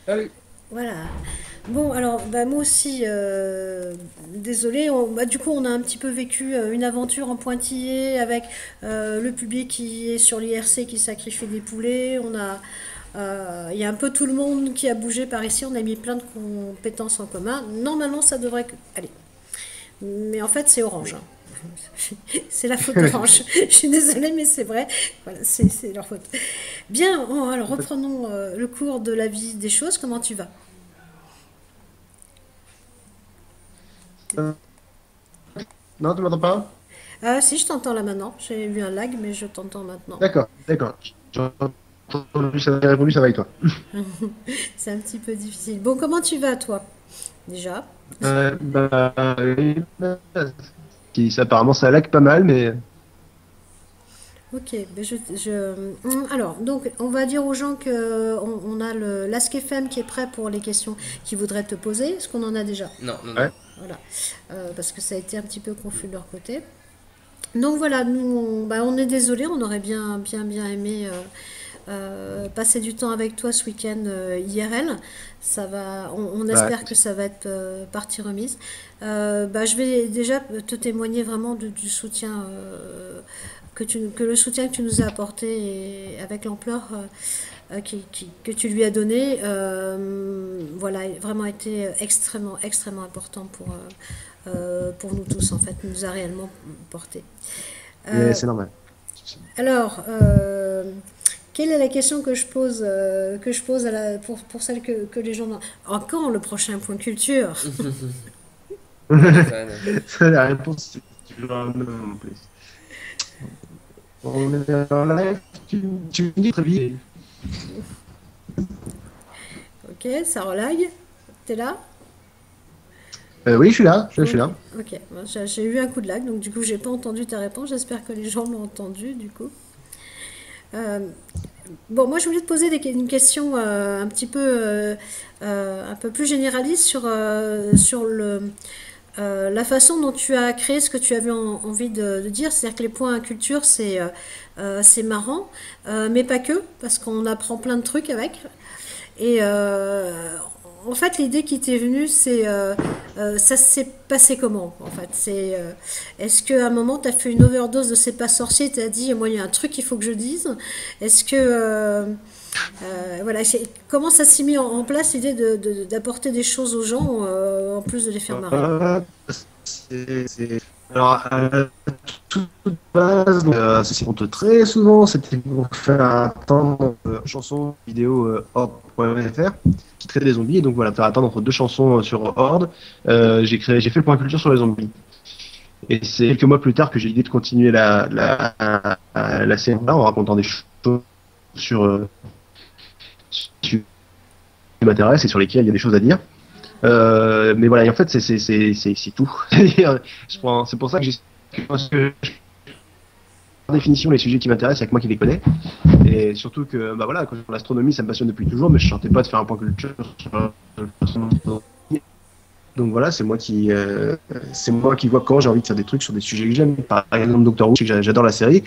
Salut. Voilà. Bon, alors, bah, moi aussi, désolé. Bah, du coup, on a un petit peu vécu une aventure en pointillé avec le public qui est sur l'IRC qui sacrifie des poulets. Il y a un peu tout le monde qui a bougé par ici. On a mis plein de compétences en commun. Normalement, ça devrait. Allez. Mais en fait, c'est Orange, hein. C'est la faute d'Orange. Je suis désolée, mais c'est vrai. Voilà, c'est leur faute. Bien, alors reprenons le cours de la vie des choses. Comment tu vas? Euh, non, tu m'entends pas? Ah si, je t'entends là maintenant. J'ai eu un lag, mais je t'entends maintenant. D'accord, d'accord. J'ai entendu, ça a répondu, ça va et toi? C'est un petit peu difficile. Bon, comment tu vas, toi, déjà? Bah, apparemment, ça lag pas mal, mais Ok, ben alors, donc, on va dire aux gens que on a le l'Ask FM qui est prêt pour les questions qu'ils voudraient te poser. Est-ce qu'on en a déjà? Non, non, non. ouais. Voilà. Parce que ça a été un petit peu confus de leur côté. Donc voilà, nous, on est désolé, on aurait bien aimé passer du temps avec toi ce week-end IRL. On Ouais. espère que ça va être partie remise. Je vais déjà te témoigner vraiment du soutien que le soutien que tu nous as apporté et avec l'ampleur que tu lui as donné, voilà, a vraiment été extrêmement important pour nous tous en fait, nous a réellement porté. Mais Euh, c'est normal. alors, quelle est la question que je pose pour celle que les gens... Quand le prochain point culture? Stéphane. La réponse, c'est toujours la même en plus. On est en live, tu me dis très vite. Ok, ça relag. T'es là? Oui, je suis là, je suis Ok, là. ok. Bon, j'ai eu un coup de lag, donc du coup j'ai pas entendu ta réponse. J'espère que les gens l'ont entendu du coup. Euh, bon, moi je voulais te poser une question un peu plus généraliste sur la façon dont tu as créé ce que tu avais envie de dire. C'est-à-dire que les points à culture, c'est marrant, mais pas que, parce qu'on apprend plein de trucs avec. Et en fait, l'idée qui t'est venue, ça s'est passé comment en fait? Est-ce qu'à un moment, tu as fait une overdose de C'est pas sorcier, tu as dit, moi, il y a un truc qu'il faut que je dise? Est-ce que. Voilà, comment ça s'est mis en place l'idée d'apporter des choses aux gens en plus de les faire marrer? Euh, Alors, toute base, ceci compte très souvent, c'était pour faire attendre chanson vidéo Horde.fr qui traitait des zombies. Et donc voilà, faire attendre entre deux chansons sur Horde, j'ai fait le point culture sur les zombies. Et c'est quelques mois plus tard que j'ai l'idée de continuer la série en racontant des choses sur, qui m'intéressent et sur lesquelles il y a des choses à dire. Mais voilà, et en fait, c'est tout. C'est-à-dire, c'est pour ça que j'ai parce que par définition les sujets qui m'intéressent, il n'y a que moi qui les connais. Et surtout que bah voilà, l'astronomie, ça me passionne depuis toujours, mais je ne sentais pas de faire un point culture sur l'astronomie. Donc voilà, c'est moi qui vois quand j'ai envie de faire des trucs sur des sujets que j'aime. Par exemple, Doctor Who, j'adore la série,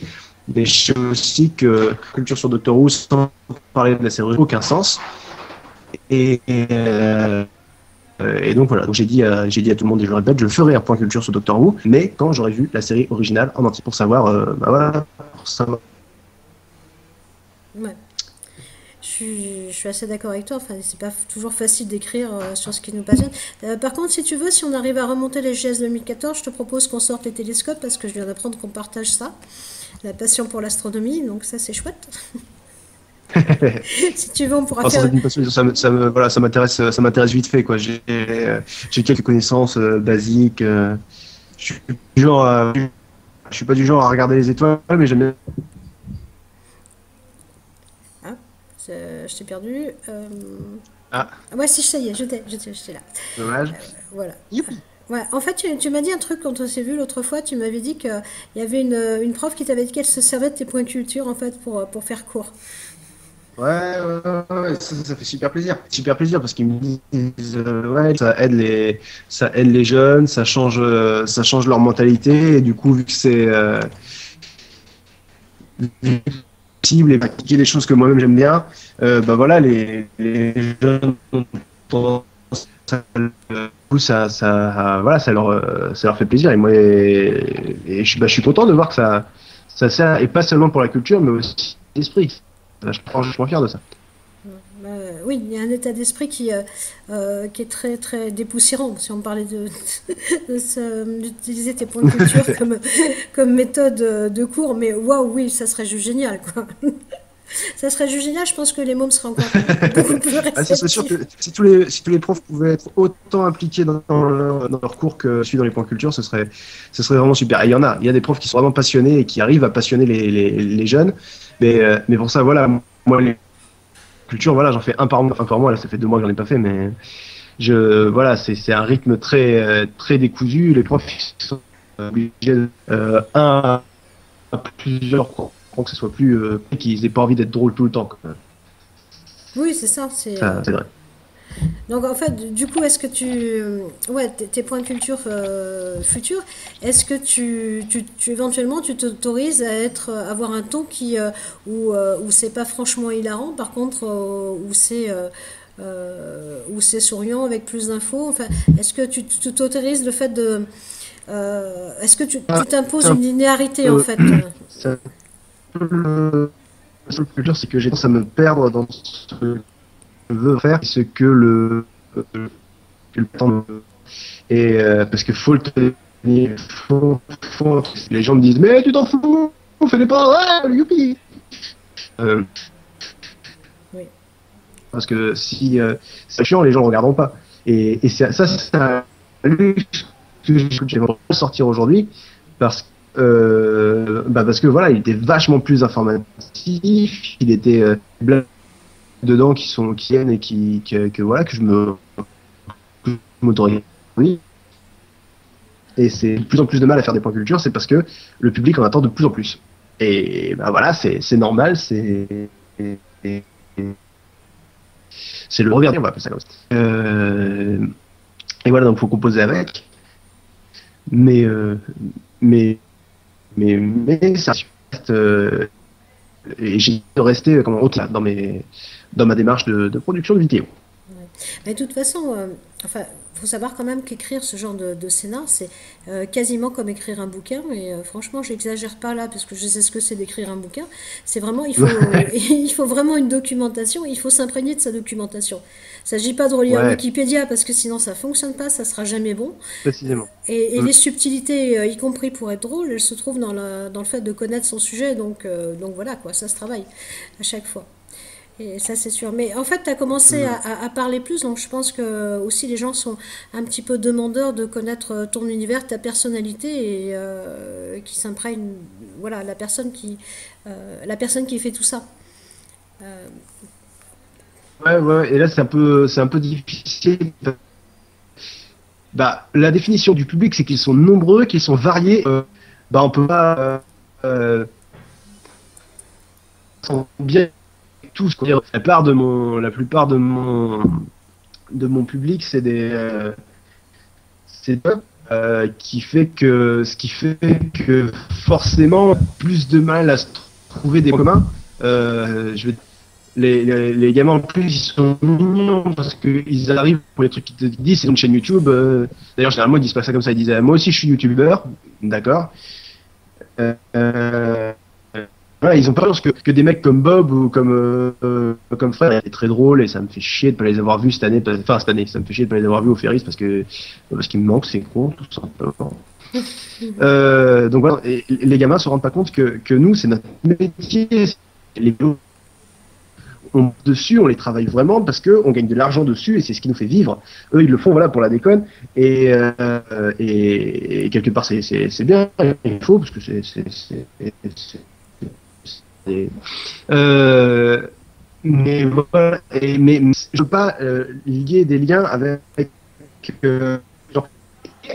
mais je sais aussi que culture sur Doctor Who sans parler de la série n'a aucun sens. Et donc voilà, donc j'ai dit à tout le monde, et je le répète, je ferai un point culture sur Doctor Who, mais quand j'aurai vu la série originale en entier pour savoir, bah voilà, pour savoir. Ouais. Je suis assez d'accord avec toi. Enfin, c'est pas toujours facile d'écrire sur ce qui nous passionne. Par contre, si tu veux, si on arrive à remonter les GS 2014, je te propose qu'on sorte les télescopes parce que je viens d'apprendre qu'on partage ça, la passion pour l'astronomie. Donc ça, c'est chouette. Si tu veux, on pourra Enfin, sans faire. être une passion, voilà, ça m'intéresse vite fait quoi. J'ai quelques connaissances basiques. Je suis du genre, je suis pas du genre à regarder les étoiles, mais j'aime bien. Ah, je t'ai perdu. Ah, Ah ouais, si, ça y est, j'étais là. dommage. Voilà. Youpi. Ouais, en fait, tu m'as dit un truc quand on s'est vu l'autre fois. Tu m'avais dit qu'il y avait une prof qui t'avait dit qu'elle se servait de tes points culture en fait pour faire cours. Ouais, ouais, ça fait super plaisir. Super plaisir parce qu'ils me disent, ouais, ça aide les jeunes, ça change leur mentalité. Et du coup, vu que c'est possible et pratiquer des choses que moi-même j'aime bien, bah voilà, les jeunes ont tendance du coup, voilà, ça leur fait plaisir. Et moi, je suis content de voir que ça sert, et pas seulement pour la culture, mais aussi l'esprit. Je suis vachement fier de ça. Oui, il y a un état d'esprit qui est très très dépoussiérant. Si on parlait d'utiliser tes points de culture comme méthode de cours, mais waouh, oui, ça serait juste génial, quoi. Ça serait juste génial. Je pense que les mômes seraient encore beaucoup plus Ah, ça serait sûr que réceptifs. si tous les profs pouvaient être autant impliqués dans leur cours que celui dans les points culture, ce serait vraiment super. Et il y a des profs qui sont vraiment passionnés et qui arrivent à passionner les jeunes. Mais pour ça, voilà, moi, les cultures, voilà, j'en fais un par mois. Là, ça fait 2 mois que j'en ai pas fait, mais voilà, c'est un rythme très décousu. Les profs ils sont obligés, à plusieurs cours, pour que ce soit plus, qu'ils aient pas envie d'être drôles tout le temps, quoi. Oui, c'est ça. C'est Ça, c'est vrai. Donc en fait, du coup, est-ce que ouais, tes points de culture futurs, est-ce que éventuellement tu t'autorises à avoir un ton où c'est pas franchement hilarant, par contre où c'est souriant avec plus d'infos. Enfin, est-ce que tu t'autorises le fait est-ce que tu C'est t'imposes un une linéarité en peu, fait? c'est un peu le seul plus dur, c'est que j'ai tendance à me perdre dans ce que je veux faire, ce que le temps et parce que faut le tenir, les gens me disent mais tu t'en fous, fais-les pas, ouais, youpi. Euh, Oui. Parce que si c'est chiant, les gens ne regarderont pas. Et c'est un luxe que j'aimerais sortir aujourd'hui parce, parce que voilà, il était vachement plus informatif, il était plein dedans qui viennent et voilà, que je m'autorise. Oui. Et c'est de plus en plus de mal à faire des points culture, c'est parce que le public en attend de plus en plus. Et bah voilà, c'est normal, c'est le revers, on va appeler ça comme ça. Et voilà, donc il faut composer avec. Mais, euh, mais, mais ça reste. Et j'ai de rester comment, haute là, dans ma démarche de production de vidéo. Mais de toute façon, enfin, faut savoir quand même qu'écrire ce genre de scénar, c'est quasiment comme écrire un bouquin. Et franchement, j'exagère pas là, parce que je sais ce que c'est d'écrire un bouquin. C'est vraiment, il faut vraiment une documentation. Il faut s'imprégner de sa documentation. Il ne s'agit pas de relire Ouais, Wikipédia, parce que sinon ça fonctionne pas, ça sera jamais bon. précisément. Et Mm. les subtilités, y compris pour être drôle, elles se trouvent dans le fait de connaître son sujet. Donc voilà, quoi, ça se travaille à chaque fois. Et ça, c'est sûr. Mais en fait, tu as commencé Mm. à parler plus, donc je pense que aussi les gens sont un petit peu demandeurs de connaître ton univers, ta personnalité, et qui s'imprègne, voilà, la personne qui fait tout ça. Euh, Ouais, ouais, et là c'est un peu difficile. Bah, la définition du public, c'est qu'ils sont nombreux, qu'ils sont variés. Bah, on peut pas sont bien tous. Quoi. La plupart de mon public, c'est ce qui fait que forcément, on a plus de mal à se trouver des points communs. Je vais les gamins en plus ils sont mignons parce qu'ils arrivent pour les trucs qu'ils te disent c'est une chaîne YouTube, d'ailleurs généralement ils disent pas ça comme ça, ils disent moi aussi je suis youtubeur, d'accord, euh, voilà, ils ont pas que des mecs comme Bob ou comme Frère est très drôle et ça me fait chier de pas les avoir vus cette année, enfin cette année ça me fait chier de pas les avoir vus au Ferris parce qu'il me manque, c'est con tout simplement. Donc voilà, et les gamins se rendent pas compte que nous c'est notre métier, les dessus, on les travaille vraiment parce qu'on gagne de l'argent dessus et c'est ce qui nous fait vivre. Eux, ils le font voilà pour la déconne et quelque part c'est bien, il faut parce que c'est- euh, mais voilà, mais je veux pas lier des liens avec genre,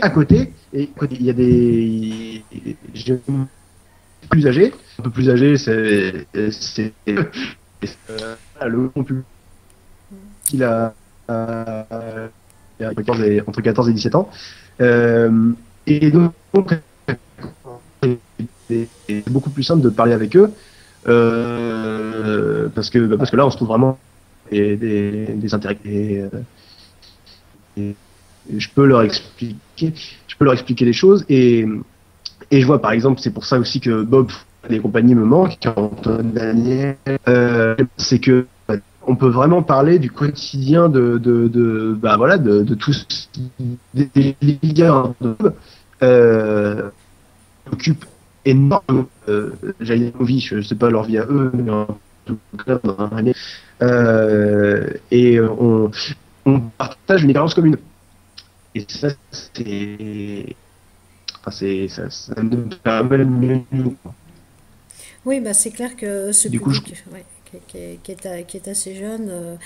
À côté, il y a des jeunes plus âgés, un peu plus âgés, le bon public, il a, il a entre 14 et 17 ans. Et donc, c'est beaucoup plus simple de parler avec eux parce que là, on se trouve vraiment des intérêts. Et je peux leur expliquer, des choses et je vois par exemple, c'est pour ça aussi que Bob et compagnie me manquent, Antoine Daniel, c'est que on peut vraiment parler du quotidien bah voilà, de tous des leaders de Bob, occupent énormément, j'allais dire vie, je sais pas leur vie à eux, mais en tout cas, et on partage une expérience commune. Et ça, ça nous permet de mieux nous. Oui, bah, c'est clair que ce Du coup, public, ouais, qui est assez jeune,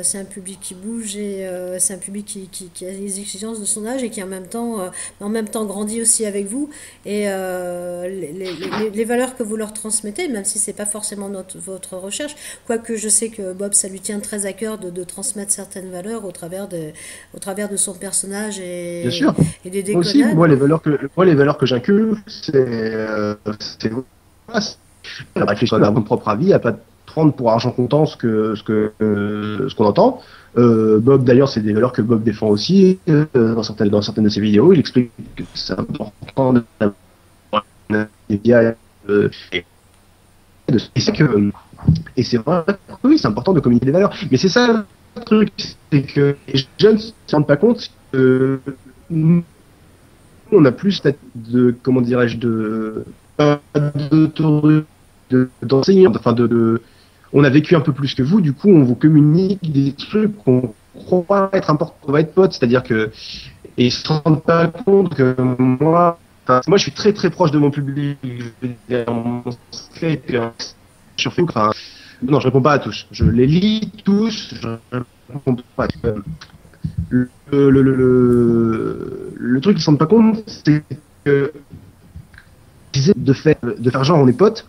c'est un public qui bouge et c'est un public qui a les exigences de son âge et qui en même temps grandit aussi avec vous. Et les valeurs que vous leur transmettez, même si c'est pas forcément votre recherche, quoique je sais que Bob, ça lui tient très à cœur de transmettre certaines valeurs au travers de son personnage bien sûr. et des Moi aussi, déconnades. moi, les valeurs que j'inculque, voilà, c'est réfléchir à mon propre avis, à pas prendre pour argent comptant ce qu'on entend. Bob, d'ailleurs, c'est des valeurs que Bob défend aussi dans certaines de ses vidéos. Il explique que c'est important d'avoir des médias et c'est que et c'est vrai, oui, c'est important de communiquer des valeurs. Mais c'est ça le truc, c'est que les jeunes ne se rendent pas compte que nous, on a plus comment dirais-je, pas d'autorité, d'enseignants, enfin on a vécu un peu plus que vous, du coup, on vous communique des trucs qu'on croit être importants, on va être potes, c'est-à-dire que, et ils se rendent pas compte que moi, je suis très très proche de mon public, je veux dire, mon Skype, sur Facebook, enfin, non, je réponds pas à tous, je les lis tous, je réponds pas à tous. Le truc qu'ils se rendent pas compte, c'est que de faire genre on est potes,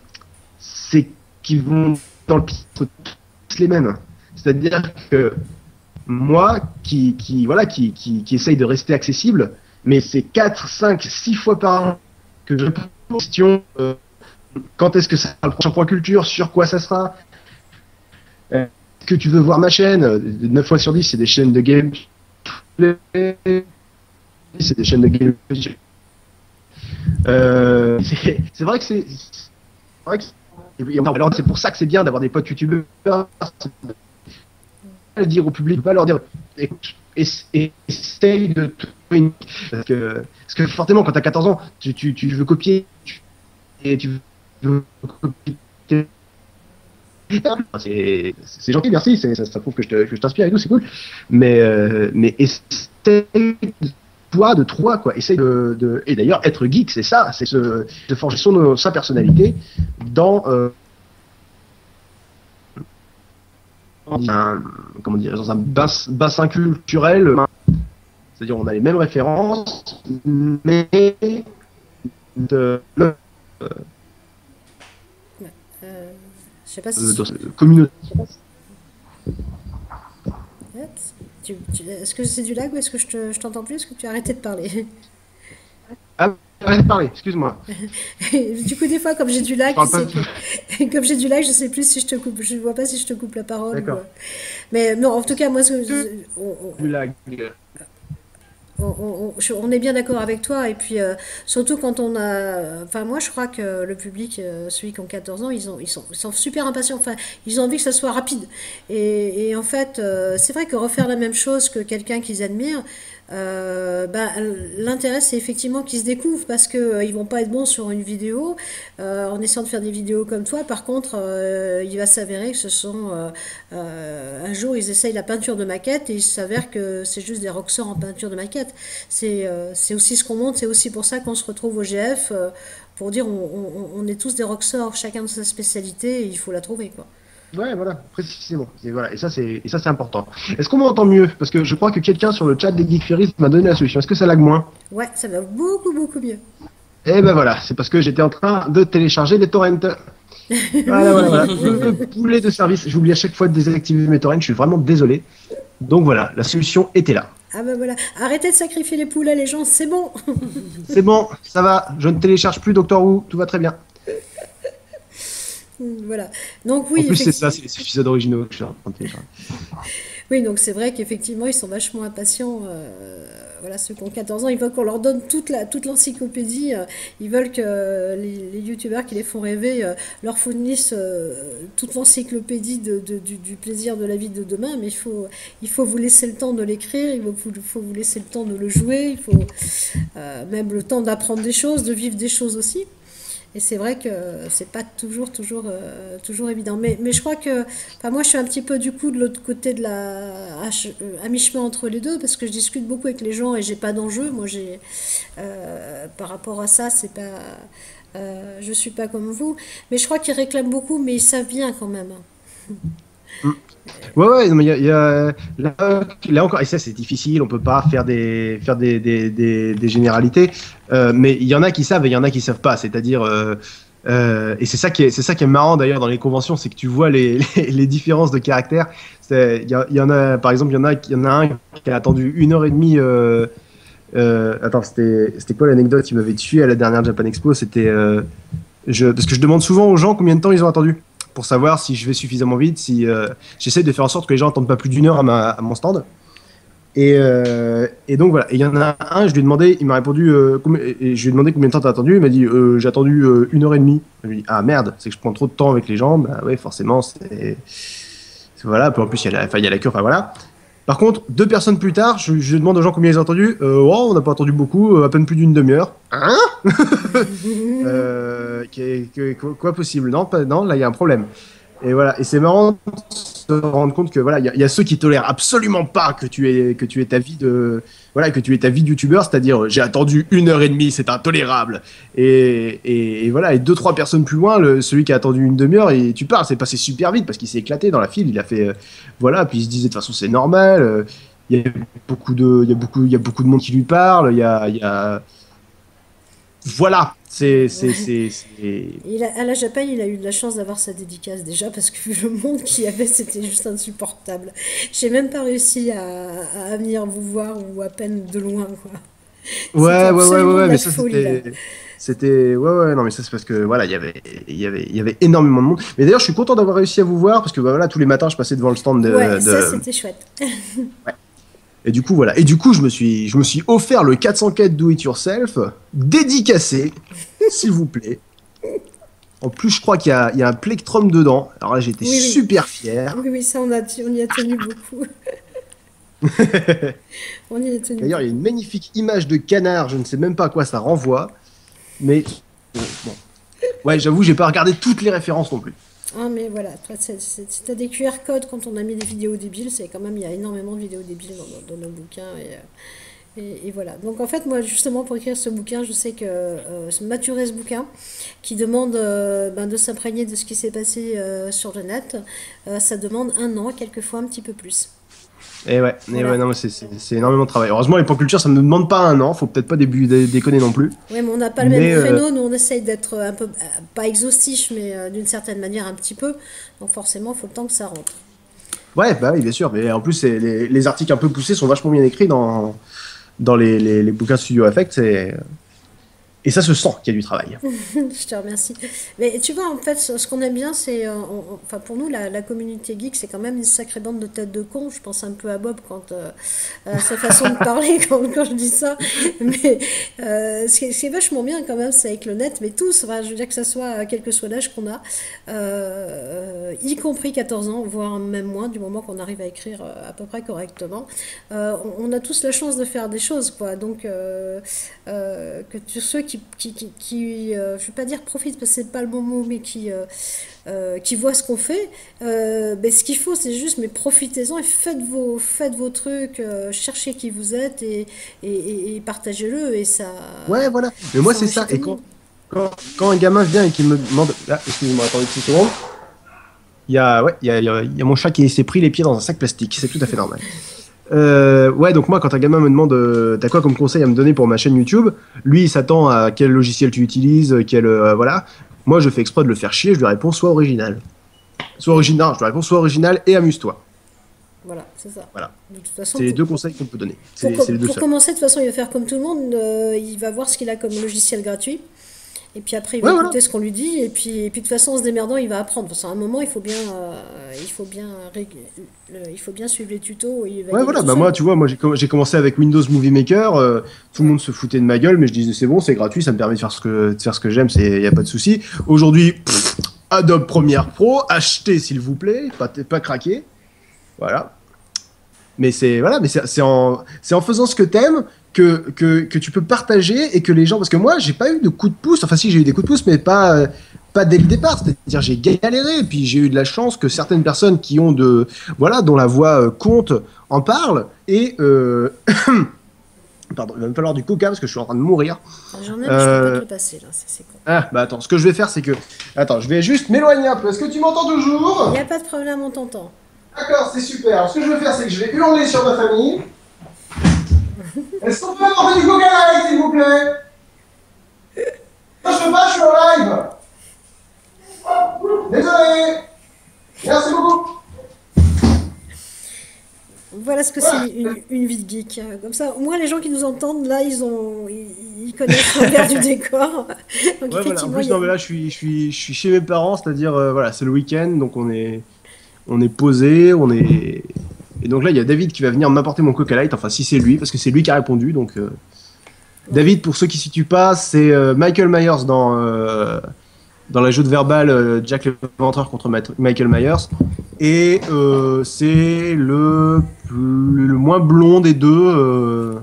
c'est qu'ils vont dans le pitre tous les mêmes. C'est-à-dire que moi, voilà, qui essaye de rester accessible, mais c'est 4, 5, 6 fois par an que je réponds aux questions. Quand est-ce que ça sera le prochain point culture? Sur quoi ça sera? Est-ce que tu veux voir ma chaîne? 9 fois sur 10, c'est des chaînes de gameplay. C'est des chaînes de gameplay. C'est vrai que vrai que alors c'est pour ça que c'est bien d'avoir des potes youtubeurs, le dire au public, pas leur dire écoute, essaye de trouver parce que forcément quand t'as 14 ans, tu veux copier et tu veux copier. C'est gentil, merci, ça prouve que je t'inspire et tout, c'est cool. Mais essaye toi de toi quoi, essaye et d'ailleurs être geek, c'est ça, c'est de forger sa personnalité dans comment dire, dans un bassin culturel, c'est-à-dire on a les mêmes références, mais de Je sais pas si... communauté. Est-ce que c'est du lag ou est-ce que je t'entends plus? Est-ce que tu as arrêté de parler? Ah, arrête de parler, excuse-moi. Du coup, des fois, comme j'ai du Je lag, parle pas de... comme j'ai du lag, je sais plus si je te coupe. Je vois pas si je te coupe la parole. D'accord. Mais non, en tout cas, moi, Du lag. on est bien d'accord avec toi. Et puis, surtout quand on a. Enfin, moi, je crois que le public, celui qui ont 14 ans, ils sont super impatients. Enfin, ils ont envie que ça soit rapide. Et en fait, c'est vrai que refaire la même chose que quelqu'un qu'ils admirent, bah, l'intérêt, c'est effectivement qu'ils se découvrent parce que ils vont pas être bons sur une vidéo en essayant de faire des vidéos comme toi. Par contre, il va s'avérer que ce sont un jour ils essayent la peinture de maquette et il s'avère que c'est juste des rockstars en peinture de maquette. C'est aussi ce qu'on montre, c'est aussi pour ça qu'on se retrouve au GF pour dire on est tous des rockstars, chacun de sa spécialité et il faut la trouver quoi. Ouais, voilà, précisément. Et ça, c'est important. Est-ce qu'on m'entend mieux? Parce que je crois que quelqu'un sur le chat des Geek Fairies m'a donné la solution. Est-ce que ça lag moins? Ouais, ça va beaucoup, beaucoup mieux. Eh ben voilà, c'est parce que j'étais en train de télécharger des torrents. Voilà. Le poulet de service. J'oublie à chaque fois de désactiver mes torrents. Je suis vraiment désolé. Donc voilà, la solution était là. Ah bah voilà, arrêtez de sacrifier les poulets, les gens, c'est bon. C'est bon, ça va. Je ne télécharge plus Doctor Who. Tout va très bien. Voilà. Donc En oui, plus, c'est ça, c'est les épisodes originaux que je suis en train de télécharger. oui, donc c'est vrai qu'effectivement, ils sont vachement impatients. Voilà, ceux qui ont 14 ans, ils veulent qu'on leur donne toute l'encyclopédie. Ils veulent que les youtubeurs qui les font rêver leur fournissent toute l'encyclopédie du plaisir de la vie de demain. Mais il faut vous laisser le temps de l'écrire, faut vous laisser le temps de le jouer, il faut même le temps d'apprendre des choses, de vivre des choses aussi. Et c'est vrai que c'est pas toujours évident. Mais je crois que, enfin, moi, je suis un petit peu du coup de l'autre côté à mi-chemin entre les deux, parce que je discute beaucoup avec les gens et j'ai pas d'enjeu. Moi, par rapport à ça, c'est pas, je suis pas comme vous. Mais je crois qu'ils réclament beaucoup, mais ils savent bien quand même. Ouais, non, mais là encore, et ça c'est difficile, on peut pas faire des généralités, mais il y en a qui savent et il y en a qui savent pas, c'est-à-dire, et c'est ça qui est marrant d'ailleurs dans les conventions, c'est que tu vois les différences de caractère. Il y en a, par exemple, il y en a un qui a attendu 1 heure et demie. Attends, c'était quoi l'anecdote? Il m'avait tué à la dernière Japan Expo. Parce que je demande souvent aux gens combien de temps ils ont attendu pour savoir si je vais suffisamment vite, si j'essaie de faire en sorte que les gens attendent pas plus d'1 heure à mon stand. Et donc voilà. Et il y en a un, je lui ai demandé, il m'a répondu, et je lui ai demandé combien de temps t'as attendu. Il m'a dit j'ai attendu 1 heure et demie. Je lui ai dit ah merde, c'est que je prends trop de temps avec les gens. Bah ouais, forcément, voilà. Puis en plus il y a la queue, enfin voilà. Par contre, 2 personnes plus tard, je demande aux gens combien ils ont attendu. Oh, on n'a pas attendu beaucoup, à peine plus d'une demi-heure. Hein? Quoi possible? Non, non, là il y a un problème. Et voilà, et c'est marrant de se rendre compte que voilà, il y a ceux qui tolèrent absolument pas que tu aies ta vie de voilà, que tu aies ta vie de youtubeur, c'est-à-dire j'ai attendu 1 heure et demie, c'est intolérable. Et voilà, et 2, 3 personnes plus loin, celui qui a attendu une demi-heure, et tu parles, c'est passé super vite parce qu'il s'est éclaté dans la file, il a fait voilà, puis il se disait de toute façon c'est normal. Il y a beaucoup de monde qui lui parle, voilà, À la Japan, il a eu de la chance d'avoir sa dédicace déjà, parce que vu le monde qu'il y avait, c'était juste insupportable. J'ai même pas réussi à venir vous voir, ou à peine de loin, quoi. C'était absolument de ouais, la mais ça folie, là. ouais, non, mais ça c'est parce que voilà, il y avait énormément de monde. Mais d'ailleurs, je suis content d'avoir réussi à vous voir parce que bah, voilà, tous les matins, je passais devant le stand Ouais, ça c'était chouette. et du coup voilà, et du coup, je me suis offert le 404 Do It Yourself dédicacé, s'il vous plaît. En plus, je crois qu'il y a un plectrum dedans. Alors là, j'étais Oui, oui. super fier. Oui, oui, ça on y a tenu beaucoup. On y a tenu D'ailleurs, il y a beaucoup. une magnifique image de canard. Je ne sais même pas à quoi ça renvoie, mais bon. Ouais, j'avoue, j'ai pas regardé toutes les références non plus. Ah, mais voilà, toi, si t'as des QR codes quand on a mis des vidéos débiles, c'est quand même, il y a énormément de vidéos débiles dans nos bouquins. Et voilà. Donc en fait, moi, justement, pour écrire ce bouquin, je sais que maturer ce bouquin, qui demande de s'imprégner de ce qui s'est passé sur le net, ça demande 1 an, quelquefois un petit peu plus. Et ouais, Voilà. non, mais c'est énormément de travail. Heureusement, les culture, ça ne me demande pas un an. Faut peut-être pas déconner non plus. Oui, mais on n'a pas le même Mais créneau. Nous, on essaye d'être un peu, pas exhaustif, mais d'une certaine manière un petit peu. Donc forcément, il faut le temps que ça rentre. ouais, bah oui, bien sûr. Mais en plus, les articles un peu poussés sont vachement bien écrits dans les bouquins Studio Affect. Et ça se sent qu'il y a du travail. Je te remercie. Mais tu vois, en fait, ce qu'on aime bien, c'est, enfin, pour nous, la communauté geek, c'est quand même une sacrée bande de têtes de cons. Je pense un peu à Bob quand à sa façon de parler quand je dis ça. Mais ce qui est vachement bien quand même, c'est avec le net. Mais tous, enfin, je veux dire que ça soit quel que soit l'âge qu'on a, y compris 14 ans, voire même moins, du moment qu'on arrive à écrire à peu près correctement. On a tous la chance de faire des choses, quoi. Donc que tous ceux je vais pas dire profitent parce que c'est pas le bon mot, mais qui voient ce qu'on fait, ben, ce qu'il faut c'est juste, mais profitez-en et faites vos trucs, cherchez qui vous êtes et partagez-le, et Ouais, voilà. Mais moi, ça c'est enrichit ça. tout Et le monde. quand un gamin vient et qu'il me demande. Ah, excusez-moi, attendez une petite seconde. il y a mon chat qui s'est pris les pieds dans un sac plastique, c'est tout à fait normal. Ouais, donc moi, quand un gamin me demande t'as quoi comme conseil à me donner pour ma chaîne YouTube, lui, il s'attend à quel logiciel tu utilises, voilà. Moi, je fais exprès de le faire chier, je lui réponds soit original. Soit original, je lui réponds soit original et amuse-toi. Voilà, c'est ça. Voilà. De toute façon, C'est les deux conseils qu'on peut donner. pour, C'est les deux pour seuls. commencer, de toute façon, il va faire comme tout le monde. Il va voir ce qu'il a comme logiciel gratuit. Et puis après, il va Ouais, voilà. écouter ce qu'on lui dit. Et puis de toute façon, en se démerdant, il va apprendre. Parce qu'à un moment, il faut bien suivre les tutos. Et il va y Ouais, aller voilà, tout bah seul, moi, quoi. tu vois, moi j'ai commencé avec Windows Movie Maker, tout le monde se foutait de ma gueule, mais je disais c'est bon, c'est gratuit, ça me permet de faire ce que j'aime, y a pas de souci. Aujourd'hui, Adobe Premiere Pro, achetez s'il vous plaît, pas craquer, voilà. Mais c'est en faisant ce que t'aimes que tu peux partager et que les gens, parce que moi, j'ai pas eu de coup de pouce, enfin si j'ai eu des coups de pouce, mais pas dès le départ, c'est-à-dire j'ai galéré, et puis j'ai eu de la chance que certaines personnes qui ont voilà, dont la voix compte en parlent, et pardon, il va me falloir du coca parce que je suis en train de mourir. J'en ai, mais je peux pas te Euh, le passer, là. C'est con. bah attends, ce que je vais faire, c'est que, attends, je vais juste m'éloigner un peu. Est-ce que tu m'entends Il toujours? n'y a pas de problème, on t'entend. D'accord, c'est super. Alors, ce que je vais faire, c'est que je vais hurler sur ma famille. Est-ce qu'on peut apporter du coca light, s'il vous plaît? Non, je peux pas, je suis en live. Désolé. Merci beaucoup. Voilà ce que c'est une vie de geek. Comme ça, au moins les gens qui nous entendent, là, ils connaissent l'envers du décor. Donc Ouais, voilà. En effectivement, plus, non, mais là, je suis chez mes parents, c'est-à-dire, voilà, c'est le week-end, donc on est posé, Et donc là, il y a David qui va venir m'apporter mon Coca Light, enfin, si c'est lui, parce que c'est lui qui a répondu, donc... David, pour ceux qui ne situent pas, c'est Michael Myers dans la jeu de verbal Jack l'Éventreur contre Michael Myers. Et c'est le moins blond des deux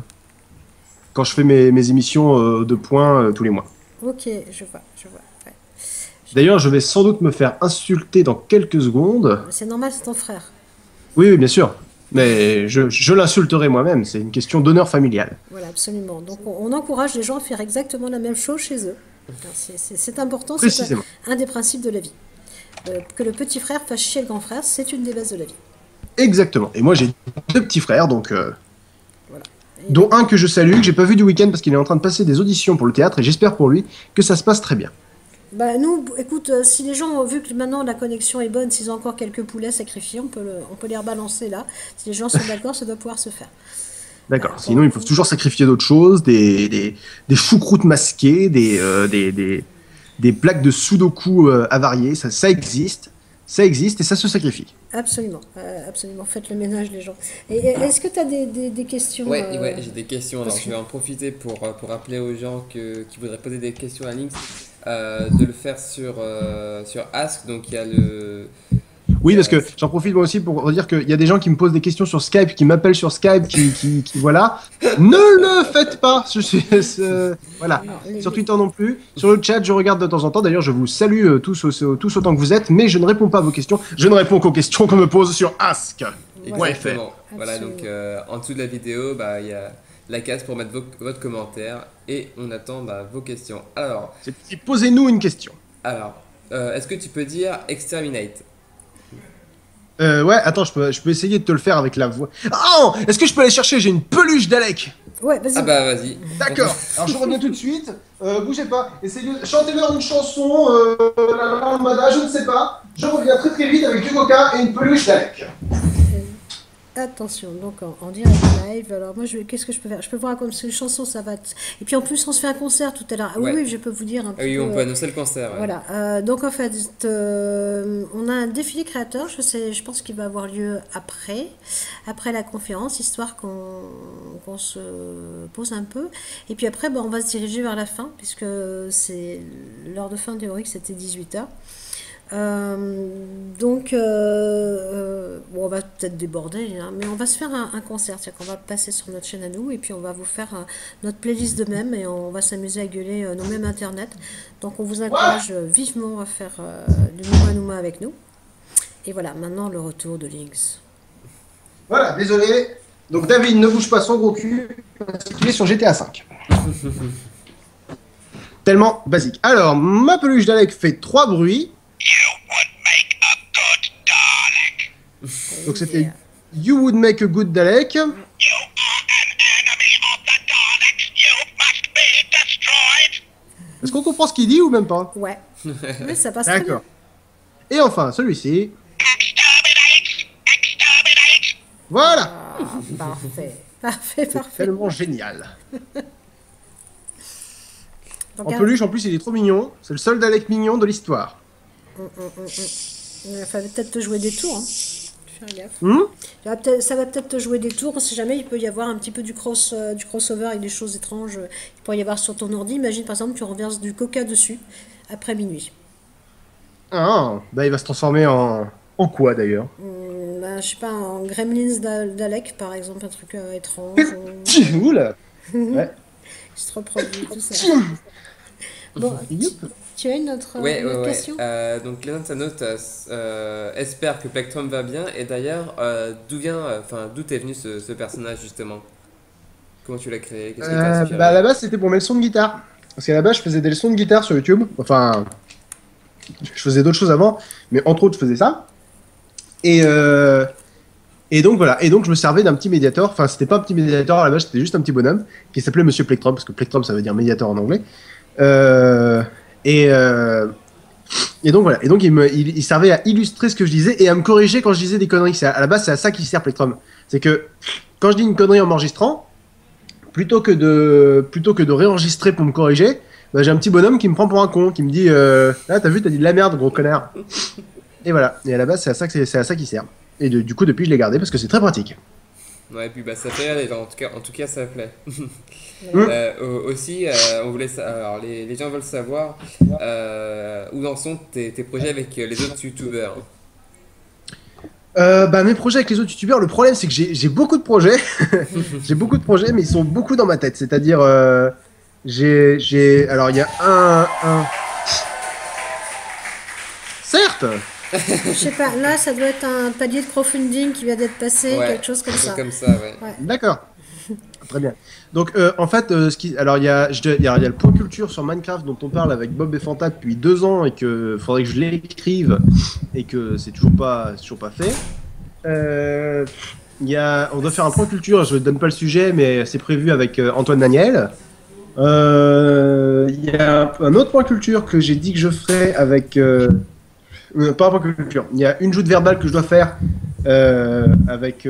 quand je fais mes émissions de points tous les mois. ok, je vois. Ouais. D'ailleurs, je vais sans doute me faire insulter dans quelques secondes. C'est normal, c'est ton frère. Oui, oui, bien sûr. Mais je l'insulterai moi-même. C'est une question d'honneur familial. Voilà, absolument. Donc on encourage les gens à faire exactement la même chose chez eux. C'est important, c'est Précisément. un des principes de la vie. Que le petit frère fasse chier le grand frère, c'est une des bases de la vie. Exactement. Et moi, j'ai deux petits frères, donc... Voilà. dont un que je salue, que j'ai pas vu du week-end parce qu'il est en train de passer des auditions pour le théâtre, et j'espère pour lui que ça se passe très bien. Bah nous, écoute, si les gens ont vu que maintenant la connexion est bonne, s'ils ont encore quelques poulets sacrifiés, on peut les rebalancer là. Si les gens sont d'accord, ça doit pouvoir se faire. D'accord. Sinon, ils peuvent toujours sacrifier d'autres choses, des choucroutes masquées, des plaques de sudoku avariées. Ça existe. Ça existe et ça se sacrifie. Absolument, absolument. Faites le ménage, les gens. Et est-ce que tu as des questions Ouais, j'ai des questions. Alors, parce je que- vais en profiter pour rappeler aux gens qui voudraient poser des questions à Lynx de le faire sur Ask. Donc, il y a le. Oui, parce que j'en profite moi aussi pour dire qu'il y a des gens qui me posent des questions sur Skype, qui m'appellent sur Skype, qui voilà. Ne le faites pas. Voilà. Non, Sur Twitter non plus. Sur le chat, je regarde de temps en temps. D'ailleurs, je vous salue tous autant que vous êtes, mais je ne réponds pas à vos questions. Je ne réponds qu'aux questions qu'on me pose sur Ask. Exactement. Voilà, Absolument. donc en dessous de la vidéo, bah, il y a la case pour mettre votre commentaire et on attend vos questions. Posez-nous une question. Est-ce que tu peux dire exterminate? Ouais, attends, je peux essayer de te le faire avec la voix. Oh, est-ce que je peux aller chercher? J'ai une peluche d'Alec. Ouais, vas-y. Ah bah vas-y. D'accord. Alors je reviens tout de suite. Bougez pas. Essayez de chantez-leur une chanson. La lambada, je ne sais pas. Je reviens très très vite avec du coca et une peluche d'Alec. Attention, donc en direct live. Alors moi, qu'est-ce que je peux faire? Je peux voir comme c'est une chanson, ça va. Et puis en plus, on se fait un concert tout à l'heure. Ah oui, Ouais. oui, je peux vous dire un Ah petit oui, peu. on peut annoncer le concert. Ouais. Voilà. Donc en fait, on a un défilé créateur. Je pense qu'il va avoir lieu après la conférence, histoire qu'on se pose un peu. Et puis après, on va se diriger vers la fin, puisque c'est l'heure de fin théorique, c'était 18h. Donc, on va peut-être déborder, hein, mais on va se faire un concert, c'est-à-dire qu'on va passer sur notre chaîne à nous et puis on va vous faire notre playlist de même et on va s'amuser à gueuler nos mêmes internet. Donc, on vous encourage vivement à faire du Nouma Nouma avec nous. Et voilà, maintenant le retour de Lynx. Voilà, désolé. Donc David, ne bouge pas son gros cul parce qu'il est sur GTA 5. Tellement basique. Alors, ma peluche d'Alec fait 3 bruits. Donc c'était You would make a good Dalek. Est-ce qu'on comprend ce qu'il dit ou même pas? Ouais. Oui, ça passe très bien. D'accord. Et enfin, celui-ci. Voilà. Ah, parfait. Parfait, C'est parfait. tellement génial. Donc, En peluche, en plus, il est trop mignon. C'est le seul Dalek mignon de l'histoire. il va peut-être te jouer des tours. Hein. Faire gaffe. Ça va peut-être te jouer des tours. On sait jamais, il peut y avoir un petit peu du crossover avec des choses étranges. Il pourrait y avoir sur ton ordi. Imagine par exemple, tu renverses du coca dessus après minuit. Ah, bah il va se transformer en quoi d'ailleurs? Bah, je sais pas, en Gremlins Dalek par exemple, un truc étrange. Oula. Ouais. Il se reproduit, tout ça. Bon, Youp. tu as une autre, Ouais, une autre ouais, question? ouais. Donc, Léon Sanote espère que Plectrum va bien. Et d'ailleurs, d'où t'es venu ce personnage justement? Comment tu l'as créé? Qu'est-ce qui t'a inspiré? Bah à la base, c'était pour mes leçons de guitare. Parce qu'à la base, je faisais des leçons de guitare sur YouTube. Enfin, je faisais d'autres choses avant, mais entre autres, je faisais ça. Et donc voilà, et donc je me servais d'un petit médiator, enfin c'était pas un petit médiator à la base, c'était juste un petit bonhomme qui s'appelait Monsieur Plectrum, parce que Plectrum ça veut dire médiator en anglais. Euh, et, euh, et donc voilà, et donc il servait à illustrer ce que je disais et à me corriger quand je disais des conneries. À la base c'est à ça qu'il sert Plectrum. C'est que quand je dis une connerie en m'enregistrant, plutôt que de réenregistrer pour me corriger, bah, j'ai un petit bonhomme qui me prend pour un con, qui me dit ah t'as vu, t'as dit de la merde gros connard. Et voilà, et à la base c'est à ça qu'il sert. Et du coup, depuis, je l'ai gardé parce que c'est très pratique. Ouais, et puis bah, ça fait aller, en tout cas, ça plaît. Mm. Aussi, on voulait alors, les gens veulent savoir où en sont tes projets avec les autres youtubeurs. Bah, mes projets avec les autres youtubeurs, le problème c'est que j'ai beaucoup de projets. J'ai beaucoup de projets, mais ils sont beaucoup dans ma tête. C'est-à-dire, alors, il y a un. Certes! Je sais pas, là ça doit être un palier de crowdfunding qui vient d'être passé, Ouais, quelque chose comme un truc ça. comme ça, ouais. Ouais. D'accord. Très bien. Donc, en fait, alors, il y a le point culture sur Minecraft dont on parle avec Bob et Fanta depuis 2 ans et que faudrait que je l'écrive et que c'est toujours pas fait. On doit faire un point culture, je ne donne pas le sujet, mais c'est prévu avec Antoine Daniel. Il y a un autre point culture que j'ai dit que je ferais avec. Pas un point culture. Il y a une joute verbale que je dois faire avec.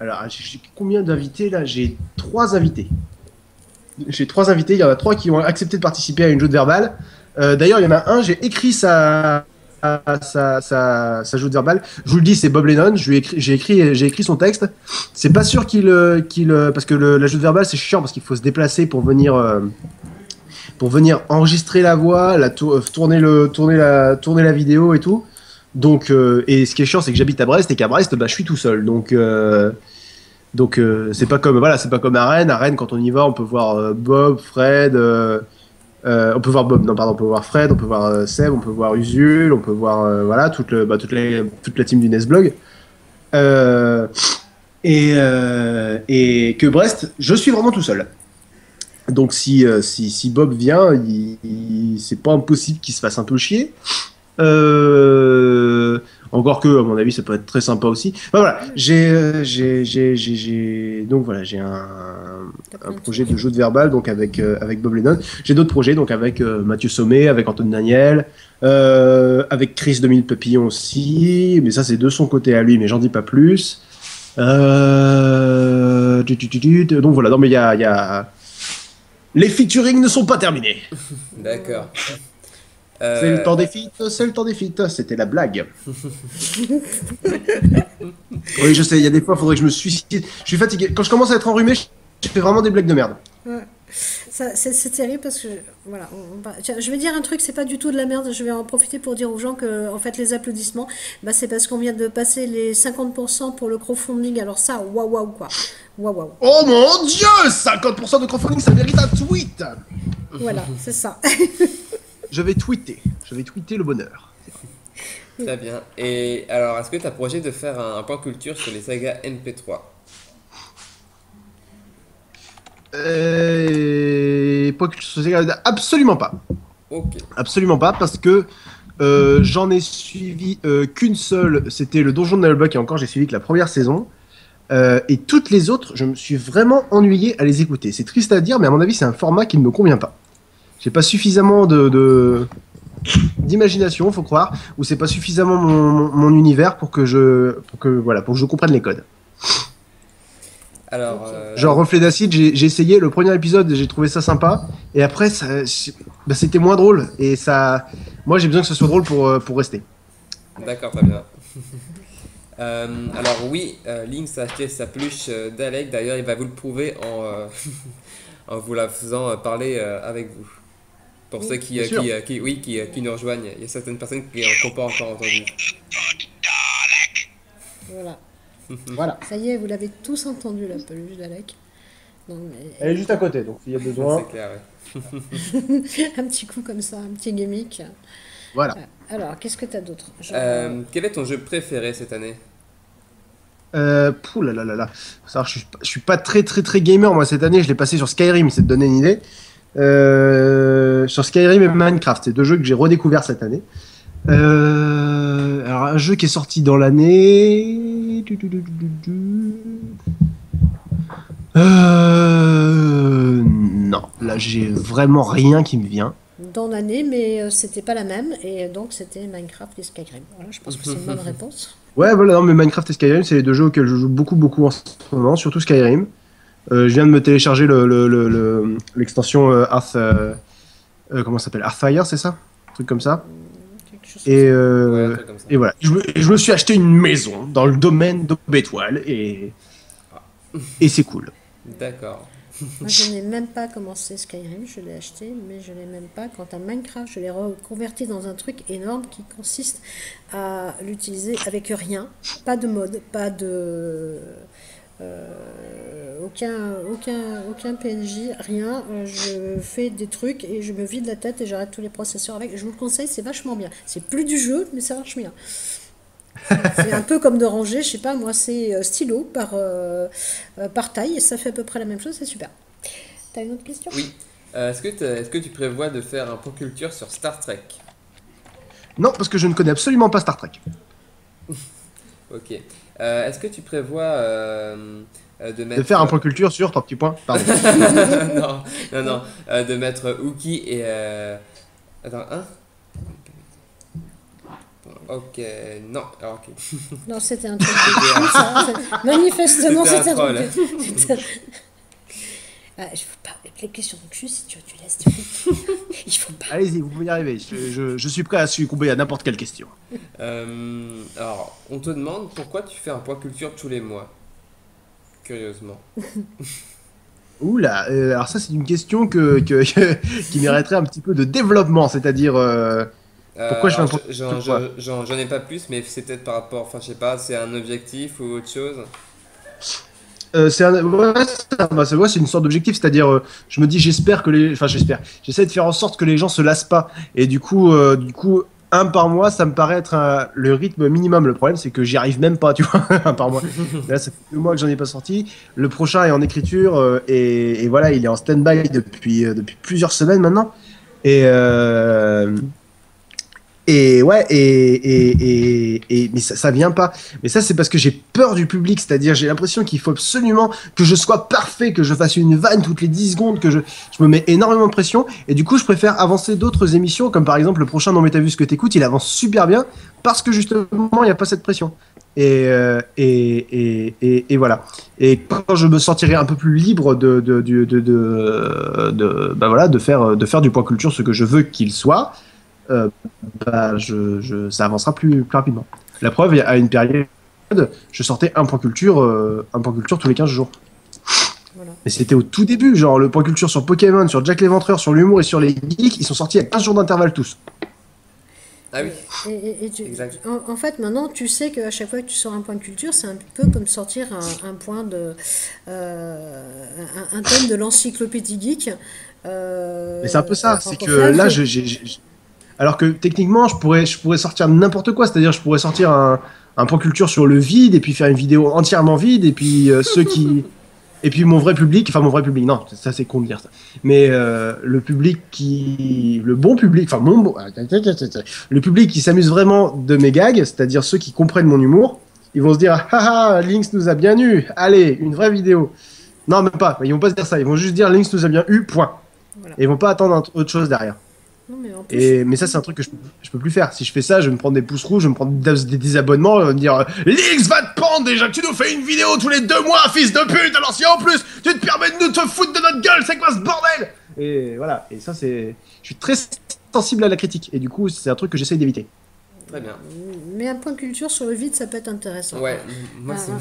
Alors, j'ai combien d'invités là? J'ai 3 invités. J'ai 3 invités. Il y en a 3 qui ont accepté de participer à une joute verbale. D'ailleurs, il y en a un, j'ai écrit sa joute verbale. Je vous le dis, c'est Bob Lennon. J'ai écrit son texte. C'est pas sûr parce que la joute verbale c'est chiant parce qu'il faut se déplacer pour venir enregistrer la voix, tourner la vidéo et tout. Donc et ce qui est chiant c'est que j'habite à Brest et qu'à Brest bah je suis tout seul. Donc c'est pas comme à Rennes. À Rennes quand on y va, on peut voir Bob, Fred, on peut voir Bob, non pardon, on peut voir Fred, on peut voir Seb, on peut voir Usul, on peut voir voilà toute la team du Nesblog. Et que Brest, je suis vraiment tout seul. Donc si Bob vient, c'est pas impossible qu'il se fasse un peu chier. Encore que, à mon avis, ça peut être très sympa aussi. Enfin, voilà, donc voilà, j'ai un projet de jeu de verbal donc avec Bob Lennon. J'ai d'autres projets donc avec Mathieu Sommet, avec Antoine Daniel, avec Chris 2000 Papillon aussi, mais ça c'est de son côté à lui, mais j'en dis pas plus. Donc voilà, non mais il y a les featuring ne sont pas terminés. D'accord. C'est le temps des feats, c'était la blague. Oui, je sais, il y a des fois, il faudrait que je me suicide. Je suis fatigué. Quand je commence à être enrhumé, je fais vraiment des blagues de merde. Ouais. C'est terrible parce que voilà, tiens, je vais dire un truc, c'est pas du tout de la merde. Je vais en profiter pour dire aux gens que en fait les applaudissements, bah, c'est parce qu'on vient de passer les 50% pour le crowdfunding. Alors ça, waouh quoi, waouh. Oh mon dieu, 50% de crowdfunding, ça mérite un tweet. Voilà, c'est ça. Je vais tweeter le bonheur. Très bien. Et alors, est-ce que tu as projet de faire un point culture sur les sagas MP3? Absolument pas. Ok. Absolument pas, parce que J'en ai suivi qu'une seule, c'était le Donjon de Nullbuck, et encore j'ai suivi que la première saison. Et toutes les autres, je me suis vraiment ennuyé à les écouter. C'est triste à dire, mais à mon avis, c'est un format qui ne me convient pas. J'ai pas suffisamment d'imagination, faut croire, ou c'est pas suffisamment mon univers pour que je comprenne les codes. Alors, Genre Reflet d'acide, j'ai essayé le premier épisode, j'ai trouvé ça sympa, et après c'était moins drôle, et ça, moi j'ai besoin que ce soit drôle pour rester. d'accord, très bien. Alors oui, Lynx a acheté sa peluche d'Alec. D'ailleurs, il va vous le prouver en vous la faisant parler avec vous. Pour ceux bien sûr. qui nous rejoignent, il y a certaines personnes qui n'ont pas encore entendu. Voilà. Voilà. Ça y est, vous l'avez tous entendu, la peluche d'Alec. Non, mais... Elle est juste à côté, donc s'il y a besoin. C'est clair, ouais. un petit coup comme ça, un petit gimmick. Voilà. Alors, qu'est-ce que t'as d'autre? Quel est ton jeu préféré cette année? Pouh là là là là. Faut savoir, je suis pas très gamer moi cette année. Je l'ai passé sur Skyrim, c'est de donner une idée. Sur Skyrim et Minecraft, c'est deux jeux que j'ai redécouverts cette année. Alors un jeu qui est sorti dans l'année. Non, là j'ai vraiment rien qui me vient. Dans l'année, mais c'était pas la même, et donc c'était Minecraft et Skyrim. Voilà, je pense que c'est une bonne réponse. Ouais, voilà, non, mais Minecraft et Skyrim, c'est les deux jeux auxquels je joue beaucoup en ce moment, surtout Skyrim. Je viens de me télécharger l'extension comment ça s'appelle? Hearthfire, c'est ça? Un truc comme ça. Quelque chose Et, Ouais, un truc comme ça. et voilà. Je me suis acheté une maison dans le domaine d'Aubétoile et c'est cool. D'accord. Moi, je n'ai même pas commencé Skyrim, je l'ai acheté, mais je l'ai même pas. Quant à Minecraft, je l'ai reconverti dans un truc énorme qui consiste à l'utiliser avec rien, pas de mode, pas de aucun PNJ, rien. Je fais des trucs et je me vide la tête et j'arrête tous les processeurs avec. Je vous le conseille, c'est vachement bien. C'est plus du jeu, mais ça marche bien. C'est un peu comme de ranger, je sais pas, moi c'est stylo par taille, et ça fait à peu près la même chose, c'est super. T'as une autre question? Oui. Est-ce que tu prévois de faire un point culture sur Star Trek? Non, parce que je ne connais absolument pas Star Trek. Ok. Est-ce que tu prévois de mettre... De faire un point culture sur ton petit point. Pardon. Non. De mettre Wookie et... Attends, hein? Ok, non, alors, ok. Non, c'était un truc de... ça, manifestement, C'était un c'était un troll. truc de... Ah, il faut pas... Les questions de cul, si tu laisses du coup. Il faut pas... Allez-y, vous pouvez y arriver. Je suis prêt à succomber à n'importe quelle question. Alors, on te demande pourquoi tu fais un point culture tous les mois. Curieusement. Oula, alors ça c'est une question qui mériterait un petit peu de développement, c'est-à-dire pourquoi je fais un Alors, point j'en ai pas plus, mais c'est peut-être par rapport, enfin je sais pas, c'est un objectif ou autre chose. C'est une sorte d'objectif, c'est-à-dire je me dis j'essaie de faire en sorte que les gens se lassent pas, et du coup un par mois ça me paraît être le rythme minimum. Le problème c'est que j'y arrive même pas, tu vois. Un par mois, là ça fait 2 mois que j'en ai pas sorti. Le prochain est en écriture, et voilà, il est en stand-by depuis plusieurs semaines maintenant, et ouais, mais ça vient pas. Mais ça, c'est parce que j'ai peur du public, c'est-à-dire j'ai l'impression qu'il faut absolument que je sois parfait, que je fasse une vanne toutes les 10 secondes, que je me mets énormément de pression, et du coup, je préfère avancer d'autres émissions, comme par exemple le prochain Non mais t'as vu ce que t'écoutes, il avance super bien, parce que justement, il n'y a pas cette pression. Et voilà. Et quand je me sentirai un peu plus libre de faire du point culture ce que je veux qu'il soit, ça avancera plus rapidement. La preuve, à une période, je sortais un point culture tous les 15 jours. Voilà. Mais c'était au tout début, genre le point culture sur Pokémon, sur Jack l'Éventreur, sur l'humour et sur les geeks, ils sont sortis à 15 jours d'intervalle tous. Ah oui. Exact. En fait, maintenant, tu sais qu'à chaque fois que tu sors un point de culture, c'est un peu comme sortir un point de... un thème de l'encyclopédie geek. Mais c'est un peu ça, c'est que francophone. là, alors que techniquement, je pourrais sortir n'importe quoi, c'est-à-dire je pourrais sortir un point culture sur le vide, et puis faire une vidéo entièrement vide, et puis ceux qui Et puis mon vrai public, enfin mon vrai public, non, ça c'est con de dire ça. Mais le bon public, enfin le public qui s'amuse vraiment de mes gags, c'est-à-dire ceux qui comprennent mon humour, ils vont se dire ah ah, Lynx nous a bien eu, allez, une vraie vidéo. Non, même pas, ils vont pas se dire ça, ils vont juste dire Lynx nous a bien eu, point. Voilà. Et ils vont pas attendre autre chose derrière. Non, mais en plus, Mais ça, c'est un truc que je peux plus faire. Si je fais ça, je vais me prendre des pouces rouges, je vais me prendre des désabonnements, me dire Lynx va te pendre déjà que tu nous fais une vidéo tous les 2 mois, fils de pute. Alors si en plus tu te permets de nous te foutre de notre gueule, c'est quoi ce bordel? Et voilà. Et ça, c'est. Je suis très sensible à la critique. Et du coup, c'est un truc que j'essaye d'éviter. Très bien. mais un point culture sur le vide, ça peut être intéressant. Ouais, moi c'est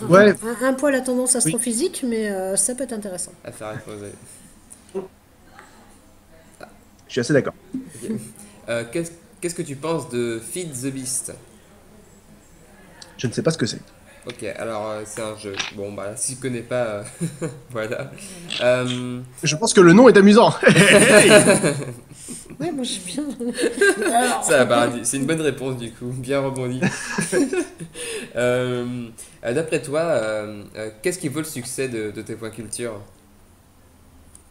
Ouais. Un poil à tendance astrophysique, mais ça peut être intéressant. à faire exploser. Je suis assez d'accord. Ok. Qu'est-ce que tu penses de Feed the Beast? Je ne sais pas ce que c'est. Ok, alors c'est un jeu. Bon, bah si tu connais pas, voilà. Euh, Je pense que le nom est amusant. Ouais, moi j'aime bien. Ça, bah, c'est une bonne réponse du coup, bien rebondi. D'après toi, qu'est-ce qui vaut le succès de tes points culture?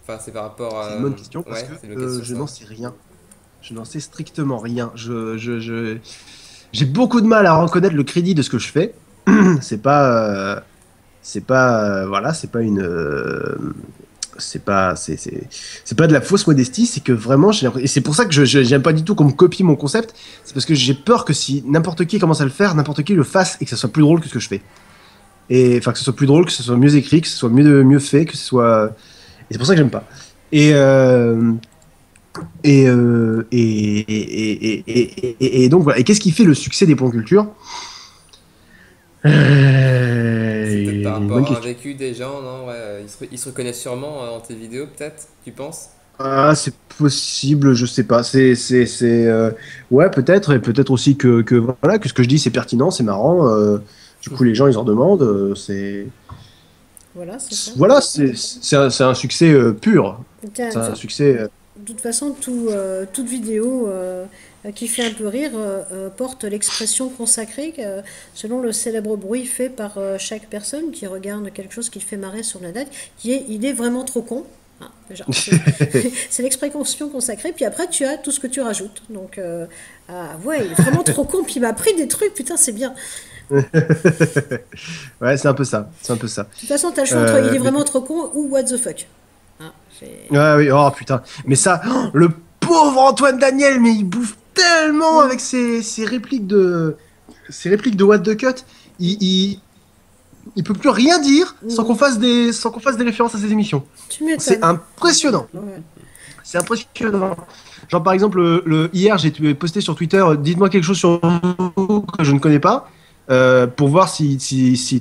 Enfin, c'est par rapport à. C'est une bonne question parce Ouais, que c'est une bonne question, je ça. n'en sais rien. Je n'en sais strictement rien. J'ai beaucoup de mal à reconnaître le crédit de ce que je fais. C'est pas, voilà, c'est pas une, c'est pas de la fausse modestie. C'est que vraiment, et c'est pour ça que j'aime pas du tout qu'on me copie mon concept. C'est parce que j'ai peur que si n'importe qui commence à le faire, n'importe qui le fasse et que ça soit plus drôle que ce que je fais. Et enfin que ce soit plus drôle, que ce soit mieux écrit, que ce soit mieux fait, que ce soit. Et c'est pour ça que j'aime pas. Et et donc voilà. Et qu'est-ce qui fait le succès des points culture? C'est peut-être par Bonne rapport à un question. vécu des gens, non? Ouais, ils se reconnaissent sûrement en tes vidéos, peut-être, tu penses? Ah, c'est possible, je sais pas. Ouais, peut-être, et peut-être aussi que voilà, que ce que je dis c'est pertinent, c'est marrant. Du coup, les gens ils en demandent. Voilà, c'est ça. Voilà, c'est un succès pur. C'est un succès. De toute façon, toute vidéo qui fait un peu rire porte l'expression consacrée selon le célèbre bruit fait par chaque personne qui regarde quelque chose qui le fait marrer sur la net, qui est il est vraiment trop con. Ah, déjà, c'est l'expression consacrée, puis après tu as tout ce que tu rajoutes. Donc, ah ouais, il est vraiment trop con, puis il m'a appris des trucs, putain, c'est bien. Ouais, c'est un peu ça. C'est un peu ça. De toute façon, t'as le choix entre il est Mais vraiment trop con ou what the fuck. Ah, ouais, oui, oh putain. Mais ça, oh, le pauvre Antoine Daniel, mais il bouffe tellement avec ses répliques de What the Cut. Il peut plus rien dire sans qu'on fasse des références à ses émissions. Tu C'est m'étonnes. impressionnant. Ouais. C'est impressionnant. Genre par exemple, hier j'ai posté sur Twitter, dites-moi quelque chose sur vous que je ne connais pas, pour voir si sur